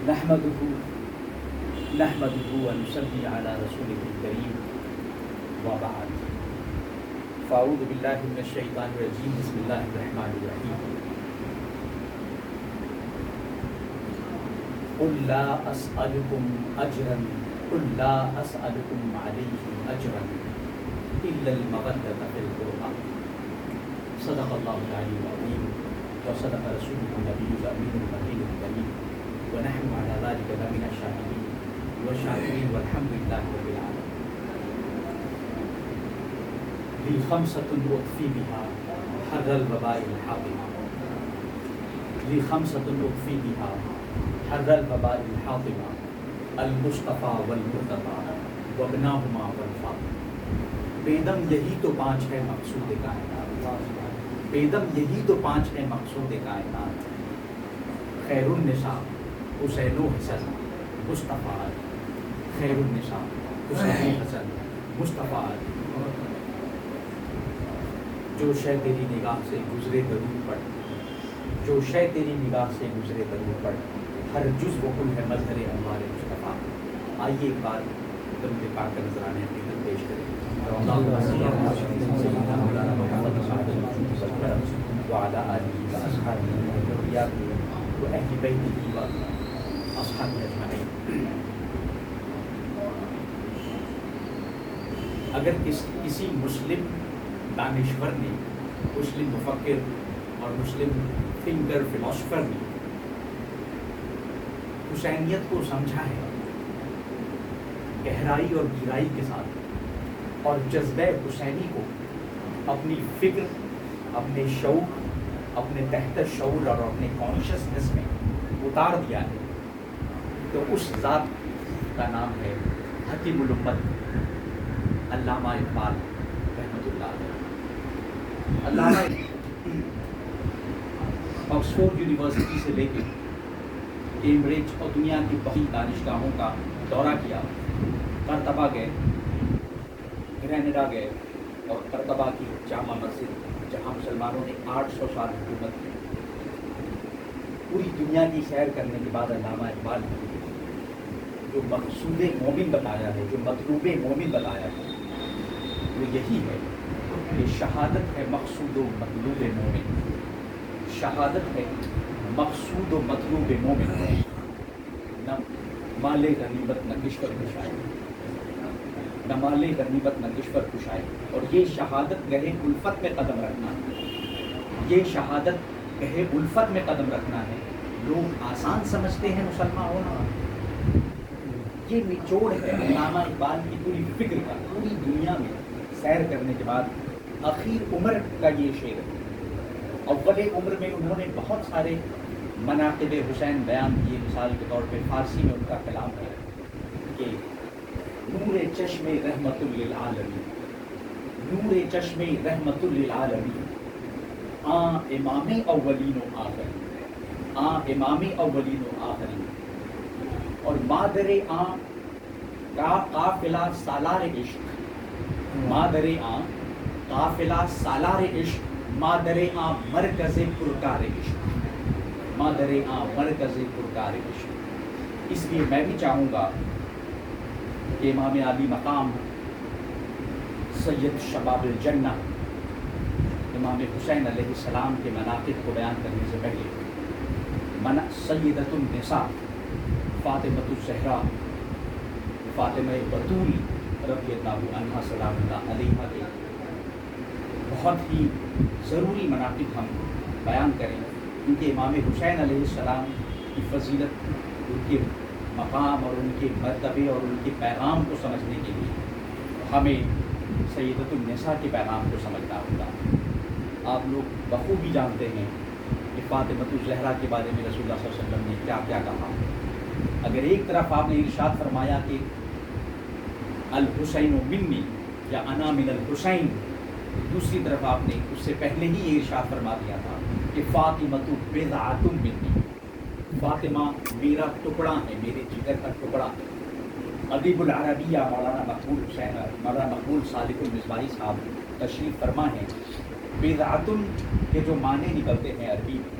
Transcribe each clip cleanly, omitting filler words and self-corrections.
نحمده و نصلی علی رسولہ الکریم وبعد فاعوذ باللہ من الشیطان الرجیم بسم اللہ الرحمن الرحیم قل لا اسألکم اجرا علیہ اجرا الا المودۃ فی القربى صدق اللہ العلی العظیم وصدق رسولہ النبی الامین المکین الکریم ونحن على ذلك لمن الشاهدين والشاكرين والحمد لله رب العالمين لي خمسة أطفي بها حر الوباء الحاطمة لي خمسة أطفي بها حر الوباء الحاطمة المصطفى والمرتضى وابناهما والفاطمة بیدم یہی تو پانچ ہے مقصود کائنات بیدم یہی تو پانچ ہے مقصود کائنات خیر النساء حسین و حسن مصطفیٰ خیر النساء حسین و حسن مصطفیٰ جو شے تیری نگاہ سے گزرے درود پڑھ جو شے تیری نگاہ سے گزرے درود پڑھ ہر جزو کل ہے مظہر انوار مصطفیٰ. آئیے ایک بار درود پاک کا نذرانے اپنی طرف پیش کریں. وعلى آله وأصحابه وذرياته وأهل بيته وأصحابه أجمعين. اگر کسی مسلم دانشور نے، مسلم مفکر اور مسلم تھنکر فلاسفر نے حسینیت کو سمجھا ہے گہرائی اور گہرائی کے ساتھ اور جذبہ حسینی کو اپنی فکر، اپنے شعور، اپنے تحت شعور اور اپنے کانشسنس میں اتار دیا ہے، تو اس ذات کا نام ہے حکیم الامت علامہ اقبال رحمۃ اللہ علیہ. علامہ آکسفورڈ یونیورسٹی سے لے کے کیمبرج اور دنیا کی بڑی دانشگاہوں کا دورہ کیا. قرطبہ گئے، گرینیڈا گئے اور قرطبہ کی جامع مسجد جہاں مسلمانوں نے 800 سال حکومت کی. پوری دنیا کی سیر کرنے کے بعد علامہ اقبال نے جو مقصود مومن بتایا ہے، جو مطلوب مومن بتایا ہے، وہ یہی ہے کہ شہادت ہے مقصود و مطلوب مومن. شہادت ہے مقصود و مطلوب مومن. نہ مال غنیمت نہ کشور کشائے، نہ مال غنیمت نہ کشور کشائے. اور یہ شہادت گہے الفت میں قدم رکھنا ہے، یہ شہادت گہے الفت میں قدم رکھنا ہے. لوگ آسان سمجھتے ہیں مسلمان ہونا. یہ نچوڑ ہے علامہ اقبال کی پوری فکر کا. پوری دنیا میں سیر کرنے کے بعد آخر عمر کا یہ شعر ہے. اول عمر میں انہوں نے بہت سارے مناقب حسین بیان کیے. مثال کے طور پہ فارسی میں ان کا کلام ہے کہ نور چشم رحمت للعالمین، نور چشم رحمت للعالمین، آن امام اولین و آخرین، آن امام اولین و آخرین. اور مادر آن کا قافلہ سالار عشق، مادر آن قافلہ سالار عشق، مادر آن مرکز پرکار عشق، مادر آن مرکز پرکار عشق. اس لیے میں بھی چاہوں گا کہ امام عالی مقام سید شباب الجنہ امام حسین علیہ السلام کے مناقب کو بیان کرنے سے پہلے سیدۃ النساء فاطمۃ الزہرا فاطمہ بطول رضی اللہ عنہا سلام اللہ علیہا کے بہت ہی ضروری مناقب ہم بیان کریں، کیونکہ امام حسین علیہ السلام کی فضیلت، ان کے مقام اور ان کے مرتبے اور ان کے پیغام کو سمجھنے کے لیے ہمیں سیدۃ النساء کے پیغام کو سمجھنا ہوگا. آپ لوگ بخوبی جانتے ہیں کہ فاطمۃ الزہرا کے بارے میں رسول اللہ صلی اللہ علیہ وسلم نے کیا کیا کہا. اگر ایک طرف آپ نے ارشاد فرمایا کہ الحسین منی یا انا من الحسین، دوسری طرف آپ نے اس سے پہلے ہی یہ ارشاد فرما دیا تھا کہ فاطمۃ بضعۃ منی، فاطمہ میرا ٹکڑا ہے، میرے جگر کا ٹکڑا ہے. ادیب العربیہ مولانا مقبول صادق المصباحی صاحب تشریف فرما ہے. بضعۃ کے جو معنی نکلتے ہیں عربی میں،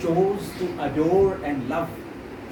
chose to adore and love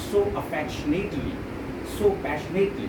so affectionately, so passionately?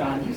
40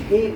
6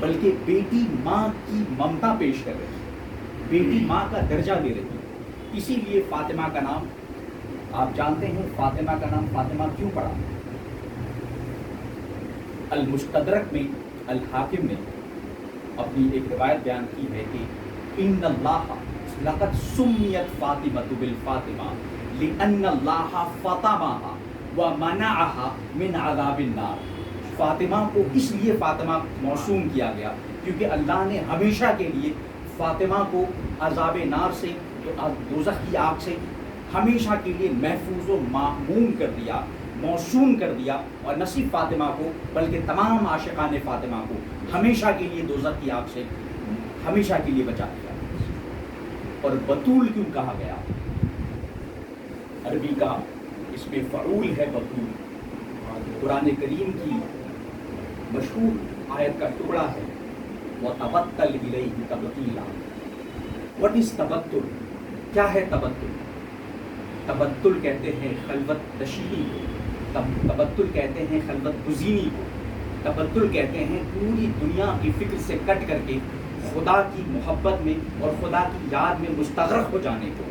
بلکہ بیٹی ماں کی ممتا پیش کر رہی ہے، بیٹی ماں کا درجہ دے رہی ہے۔ اسی لیے فاطمہ کا نام، آپ جانتے ہیں فاطمہ کا نام فاطمہ کیوں پڑا؟ المستدرک میں الحاکم نے اپنی ایک روایت بیان کی ہے کہ ان اللہ لقد سمیت فاطمہ بالفاطمہ لأن اللہ فاطمہ ومنعها من عذاب النار۔ فاطمہ کو اس لیے فاطمہ موسوم کیا گیا کیونکہ اللہ نے ہمیشہ کے لیے فاطمہ کو عذاب نار سے، دوزخ کی آگ سے ہمیشہ کے لیے محفوظ و معمون کر دیا، موسوم کر دیا، اور نہ صرف فاطمہ کو بلکہ تمام عاشقان فاطمہ کو ہمیشہ کے لیے دوزخ کی آگ سے ہمیشہ کے لیے بچا دیا۔ اور بطول کیوں کہا گیا؟ عربی کا اس میں فعول ہے بطول، قرآن کریم کی مشہور آیت کا ٹکڑا ہے وَتَبَتَّلْ إِلَيْهِ تَبْتِيلًا۔ What is تبتل؟ کیا ہے تبتل؟ تبتل کہتے ہیں خلوت نشینی کو، تبتل کہتے ہیں خلوت گزینی کو، تبتل کہتے ہیں پوری دنیا کی فکر سے کٹ کر کے خدا کی محبت میں اور خدا کی یاد میں مستغرق ہو جانے کو۔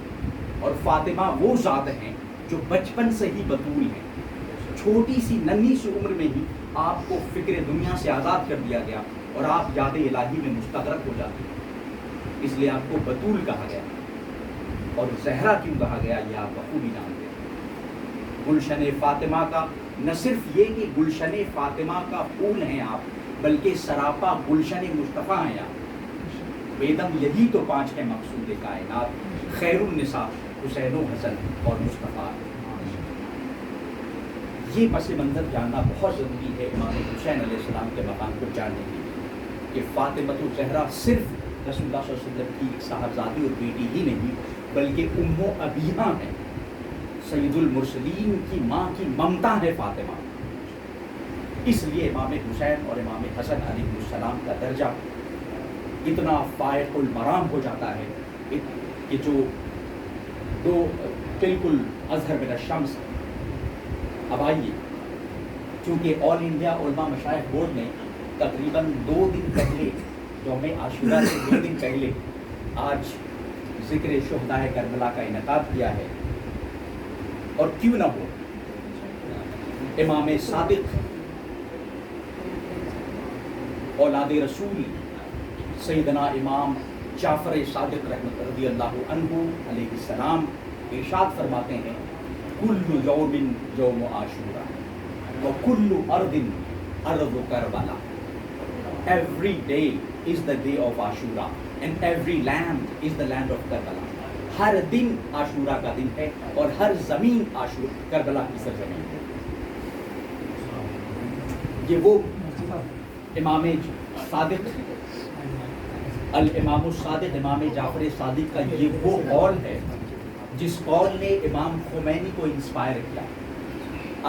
اور فاطمہ وہ ذات ہیں جو بچپن سے ہی بطول ہیں، چھوٹی سی ننھی سی عمر میں ہی آپ کو فکر دنیا سے آزاد کر دیا گیا اور آپ یاد الہی میں مستغرق ہو جاتے ہیں، اس لیے آپ کو بطول کہا گیا۔ اور زہرا کیوں کہا گیا یہ آپ بخوبی جانتے ہیں۔ گلشن فاطمہ کا نہ صرف یہ کہ گلشن فاطمہ کا پھول ہیں آپ، بلکہ سراپا گلشن مصطفیٰ ہیں آپ۔ بیدم یہی تو پانچ ہے مقصود کائنات، خیر النساء حسین و حسن اور مصطفیٰ۔ یہ پس منظر جاننا بہت ضروری ہے امام حسین علیہ السلام کے مقام کو جاننے کے لیے کہ فاطمہ الزہرا صرف رسول اللہ صلی اللہ علیہ وسلم کی ایک صاحبزادی اور بیٹی ہی نہیں بلکہ ام و ابیہ ہے، سید المرسلین کی ماں کی ممتا ہے فاطمہ۔ اس لیے امام حسین اور امام حسن علیہ السلام کا درجہ اتنا فائق المرام ہو جاتا ہے کہ جو دو بالکل اظہر من الشمس۔ اب آئیے، چونکہ آل انڈیا علماء مشائخ بورڈ نے تقریباً 2 دن پہلے، یوم عاشورہ سے 2 دن پہلے آج ذکر شہدائے کربلا کا انعقاد کیا ہے، اور کیوں نہ ہو امام صادق اولاد رسول سیدنا امام جعفر صادق رحمۃ رضی اللہ عنہ علیہ السلام ارشاد فرماتے ہیں کل یوم یوم عاشورہ وکل ارض ارض Karbala. Every day is the day of Ashura and every land is the land of Karbala۔ ہر دن عاشورہ کا دن ہے اور ہر زمین کربلا کی سرزمین ہے۔ یہ وہ امام صادق، الامام الصادق امام جعفر صادق کا یہ وہ قول ہے جس قول نے امام خمینی کو انسپائر کیا۔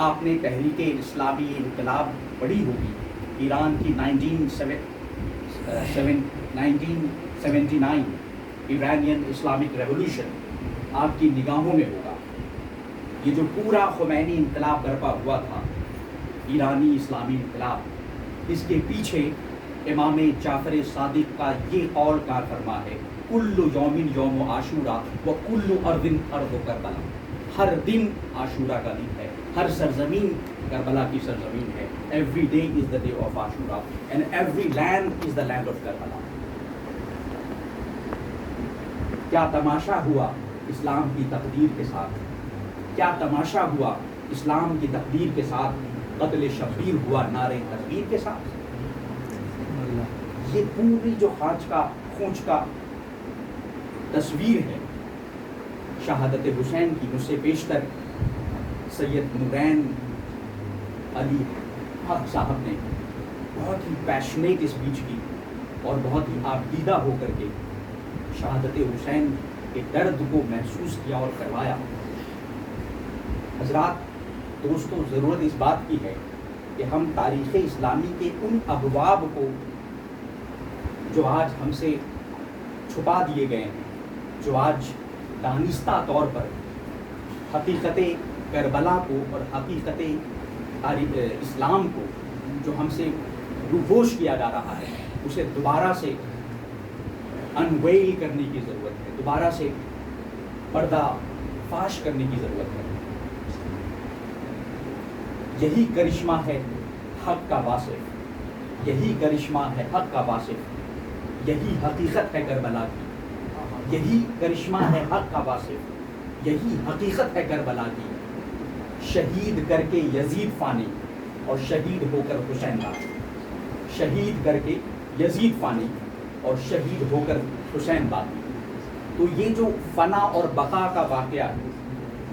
آپ نے تحریک اسلامی انقلاب پڑھی ہوگی، ایران کی 1979 ایرانین اسلامک ریولوشن آپ کی نگاہوں میں ہوگا۔ یہ جو پورا خمینی انقلاب برپا ہوا تھا، ایرانی اسلامی انقلاب، اس کے پیچھے امام جعفر صادق کا یہ قول کار فرما ہے کل یوم یوم عاشورہ و کل ارض ارض کربلا۔ ہر دن عاشورہ کا دن ہے، ہر سرزمین کربلا کی سرزمین ہے۔ Every day is the day of Ashura and every land is the land of Karbala. کیا تماشا ہوا اسلام کی تقدیر کے ساتھ، کیا تماشا ہوا اسلام کی تقدیر کے ساتھ، قتل شبیر ہوا نعرہ تکبیر کے ساتھ۔ یہ پوری جو خونچ کا تصویر ہے شہادت حسین کی، مجھ سے بیشتر سید نورین علی حق صاحب نے بہت ہی پیشنیٹ اسپیچ کی اور بہت ہی آبیدہ ہو کر کے شہادت حسین کے درد کو محسوس کیا اور کروایا۔ حضرات، دوستوں، ضرورت اس بات کی ہے کہ ہم تاریخ اسلامی کے ان ابواب کو جو آج ہم سے چھپا دیے گئے ہیں، جو آج دانستہ طور پر حقیقت کربلا کو اور حقیقت اسلام کو جو ہم سے روپوش کیا جا رہا ہے، اسے دوبارہ سے انویل کرنے کی ضرورت ہے، دوبارہ سے پردہ فاش کرنے کی ضرورت ہے۔ یہی کرشمہ ہے حق کا واصف، یہی کرشمہ ہے حق کا واصف، یہی حقیقت ہے کربلا کی، یہی کرشمہ ہے حق کا واصف، یہی حقیقت ہے کربلا کی۔ شہید کر کے یزید فانی اور شہید ہو کر حسین باقی، شہید کر کے یزید فانی اور شہید ہو کر حسین باقی۔ تو یہ جو فنا اور بقا کا واقعہ ہے،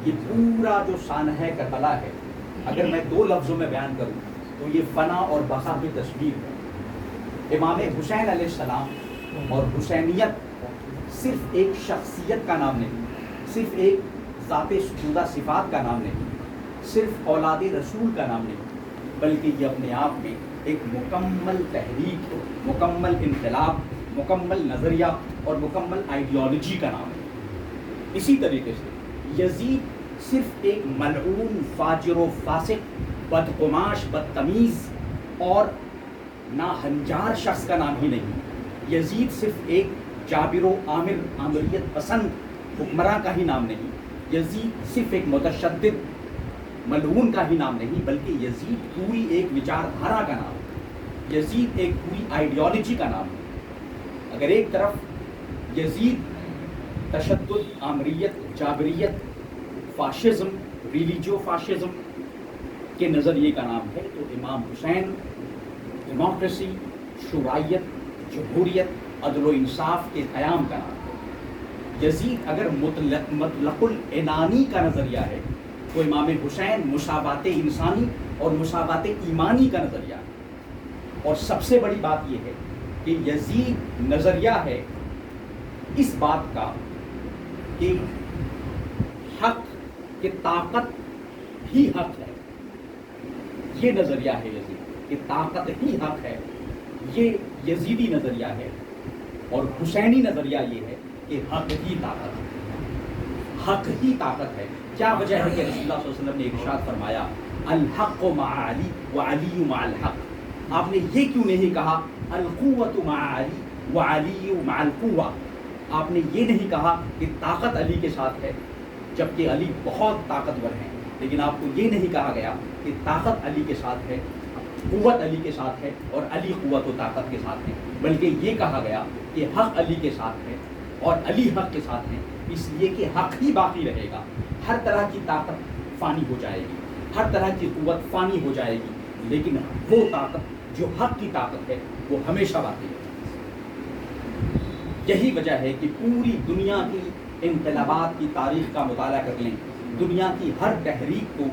یہ پورا جو سانحہ کربلا ہے، اگر میں دو لفظوں میں بیان کروں تو یہ فنا اور بقا کی تصویر ہے۔ امام حسین علیہ السلام اور حسینیت صرف ایک شخصیت کا نام نہیں، صرف ایک ذات ستودہ صفات کا نام نہیں، صرف اولاد رسول کا نام نہیں، بلکہ یہ اپنے آپ میں ایک مکمل تحریک، مکمل انقلاب، مکمل نظریہ اور مکمل آئیڈیالوجی کا نام ہے۔ اسی طریقے سے یزید صرف ایک ملعون، فاجر و فاسق، بدقماش، بدتمیز اور ناہنجار شخص کا نام ہی نہیں، یزید صرف ایک جابر و عامر، آمریت پسند حکمراں کا ہی نام نہیں، یزید صرف ایک متشدد ملعون کا ہی نام نہیں، بلکہ یزید پوری ایک وچار دھارا کا نام ہے، یزید ایک پوری آئیڈیالوجی کا نام ہے۔ اگر ایک طرف یزید تشدد، آمریت، جابریت، فاشزم، ریلیجیو فاشزم کے نظریے کا نام ہے، تو امام حسین ڈیموکریسی، شورائیت، جمہوریت، عدل و انصاف کے قیام کا نام ہے۔ یزید اگر مطلق العنانی کا نظریہ ہے تو امام حسین مساوات انسانی اور مساوات ایمانی کا نظریہ ہے۔ اور سب سے بڑی بات یہ ہے کہ یزید نظریہ ہے اس بات کا کہ حق کہ طاقت ہی حق ہے، یہ نظریہ ہے یزید کہ طاقت ہی حق ہے، یہ یزیدی نظریہ ہے۔ اور حسینی نظریہ یہ ہے کہ حق ہی طاقت ہے، حق ہی طاقت ہے۔ کیا وجہ ہے کہ رسول اللہ صلی اللہ علیہ وسلم نے ارشاد فرمایا الحق مع علی وعلی مع الحق؟ آپ نے یہ کیوں نہیں کہا القوۃ مع علی وعلی مع القوہ؟ آپ نے یہ نہیں کہا کہ طاقت علی کے ساتھ ہے جبکہ علی بہت طاقتور ہیں، لیکن آپ کو یہ نہیں کہا گیا کہ طاقت علی کے ساتھ ہے، قوت علی کے ساتھ ہے اور علی قوت و طاقت کے ساتھ ہے، بلکہ یہ کہا گیا کہ حق علی کے ساتھ ہے اور علی حق کے ساتھ ہیں، اس لیے کہ حق ہی باقی رہے گا۔ ہر طرح کی طاقت فانی ہو جائے گی، ہر طرح کی قوت فانی ہو جائے گی، لیکن وہ طاقت جو حق کی طاقت ہے وہ ہمیشہ باقی ہے۔ یہی وجہ ہے کہ پوری دنیا کی انقلابات کی تاریخ کا مطالعہ کر لیں، دنیا کی ہر تحریک کو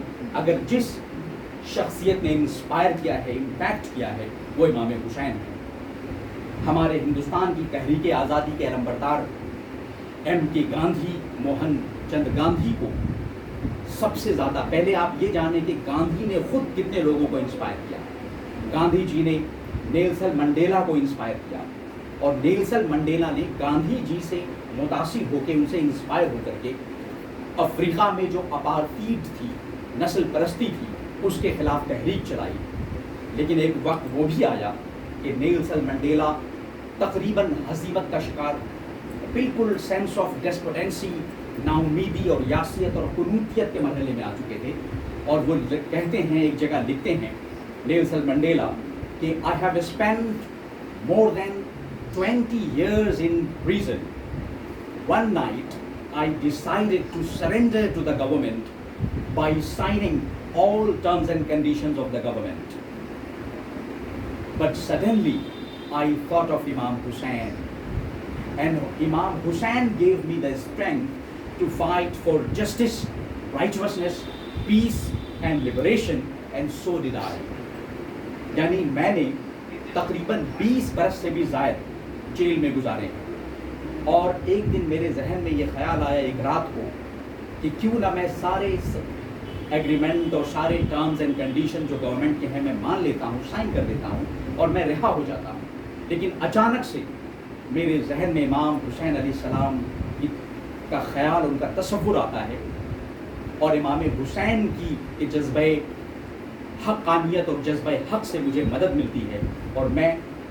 اگر جس شخصیت نے انسپائر کیا ہے، امپیکٹ کیا ہے، وہ امام حسین ہے۔ ہمارے ہندوستان کی تحریک آزادی کے علمبردار ایم کے گاندھی، موہن چند گاندھی کو سب سے زیادہ، پہلے آپ یہ جانیں کہ گاندھی نے خود کتنے لوگوں کو انسپائر کیا۔ گاندھی جی نے نیلسن منڈیلا کو انسپائر کیا، اور نیلسن منڈیلا نے گاندھی جی سے متاثر ہو کے، ان سے انسپائر ہو کر کے افریقہ میں جو اپارٹھیڈ تھی، نسل پرستی تھی، اس کے خلاف تحریک چلائی۔ لیکن ایک وقت وہ بھی آیا کہ نیلسن منڈیلا تقریباً ہزیمت کا شکار، بالکل سینس آف ڈیسپوٹینسی، نا امیدی اور یاسیت اور قنوطیت کے مرحلے میں آ چکے تھے، اور وہ کہتے ہیں، ایک جگہ لکھتے ہیں نیلسن منڈیلا کہ I have spent more than 20 years in prison. One night I decided to surrender to the government by signing all terms and conditions of the government. But suddenly I thought of Imam Hussain, and Imam Hussain gave me the strength to fight for justice, righteousness, peace and liberation, and so did I. یعنی میں نے تقریباً 20 برس سے بھی زائد jail میں گزارے، اور ایک دن میرے ذہن میں یہ خیال آیا ایک رات کو کہ کیوں نہ میں سارے ایگریمنٹ اور سارے ٹرمز اینڈ کنڈیشن جو گورنمنٹ کے ہیں میں مان لیتا ہوں، سائن کر دیتا ہوں اور میں رہا ہو جاتا ہوں۔ لیکن اچانک سے میرے ذہن میں امام حسین علیہ السلام کا خیال، ان کا تصور آتا ہے، اور امام حسین کی جذبہ حقانیت اور جذبہ حق سے مجھے مدد ملتی ہے، اور میں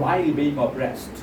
while being oppressed।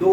2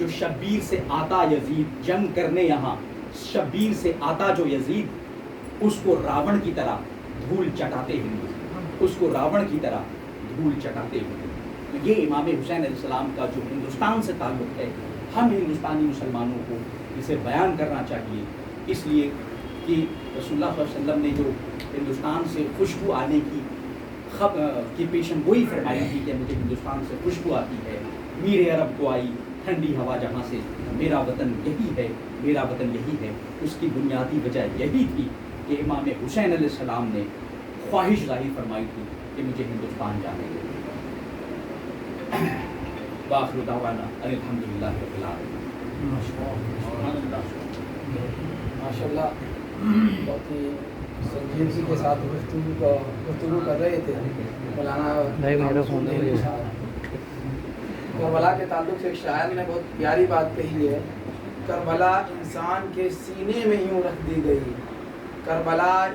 جو شبیر سے آتا یزید جنگ کرنے یہاں، شبیر سے آتا جو یزید، اس کو راون کی طرح دھول چٹاتے ہوئے، اس کو راون کی طرح دھول چٹاتے ہوئے. یہ امام حسین علیہ السلام کا جو ہندوستان سے تعلق ہے، ہم ہندوستانی مسلمانوں کو اسے بیان کرنا چاہیے، اس لیے کہ رسول اللہ صلی اللہ علیہ وسلم نے جو ہندوستان سے خوشبو آنے کی پیشن گوئی فرمائی تھی کہ مجھے ہندوستان سے خوشبو آتی ہے، میر عرب کو آئی ٹھنڈی ہوا جہاں سے، میرا وطن یہی ہے، میرا وطن یہی ہے. اس کی بنیادی وجہ یہی تھی کہ امام حسین علیہ السلام نے خواہش ظاہر فرمائی تھی کہ مجھے ہندوستان جانے دے. وآخر دعوانا ان الحمدللہ رب العالمین. ماشاء اللہ بہت ہی سنجیدگی کے ساتھ گفتگو کر رہے تھے مولانا. کربلا کے تعلق سے ایک شاعر نے بہت پیاری بات کہی ہے، کربلا انسان کے سینے میں یوں رکھ دی گئی، کربلا